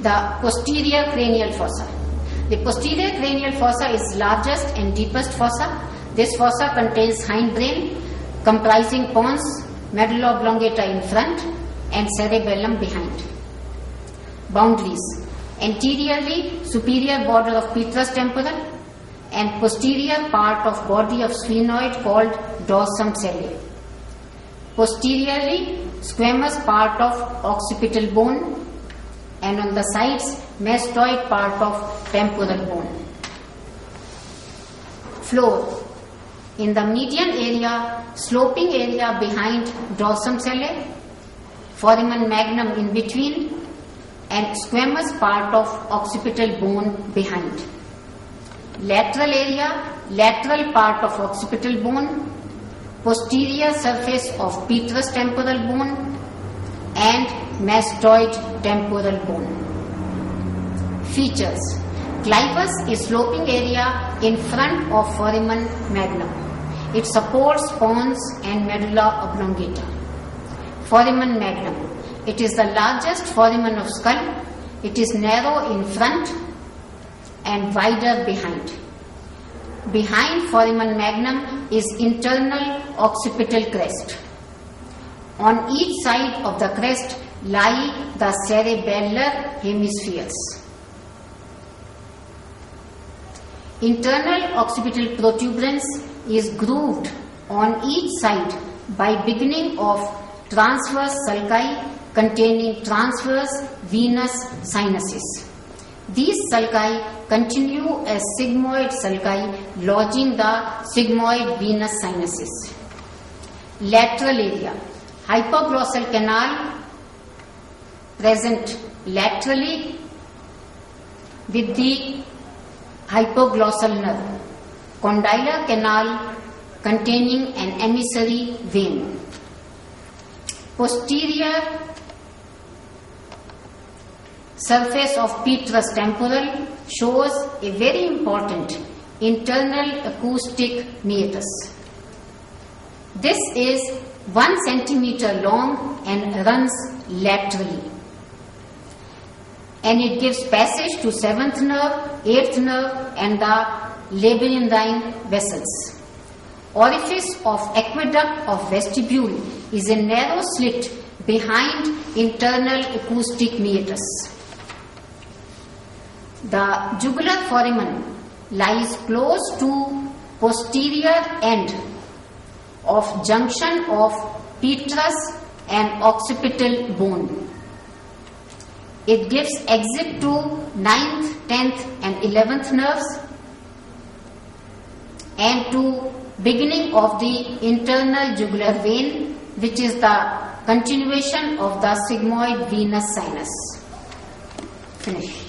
The posterior cranial fossa. The posterior cranial fossa is largest and deepest fossa. This fossa contains hindbrain comprising pons, medulla oblongata in front and cerebellum behind. Boundaries. Anteriorly, superior border of petrous temporal and posterior part of body of sphenoid called dorsum cellae. Posteriorly, squamous part of occipital bone and on the sides, mastoid part of temporal bone. Floor. In the median area, sloping area behind dorsum cellae, foramen magnum in between, and squamous part of occipital bone behind. Lateral area, lateral part of occipital bone, posterior surface of petrous temporal bone, and mastoid temporal bone. Features. Clivus is sloping area in front of foramen magnum. It supports pons and medulla oblongata. Foramen magnum. It is the largest foramen of skull. It is narrow in front and wider behind. Behind foramen magnum is internal occipital crest. On each side of the crest lie the cerebellar hemispheres. Internal occipital protuberance is grooved on each side by beginning of transverse sulci containing transverse venous sinuses. These sulci continue as sigmoid sulci lodging the sigmoid venous sinuses. Lateral area. Hypoglossal canal present laterally with the hypoglossal nerve. Condylar canal containing an emissary vein. Posterior surface of petrous temporal shows a very important internal acoustic meatus. This is 1 centimeter long and runs laterally. And it gives passage to 7th nerve, 8th nerve and the labyrinthine vessels. Orifice of aqueduct of vestibule is a narrow slit behind internal acoustic meatus. The jugular foramen lies close to posterior end of junction of petrous and occipital bone. It gives exit to 9th, 10th and 11th nerves and to beginning of the internal jugular vein, which is the continuation of the sigmoid venous sinus. Finish.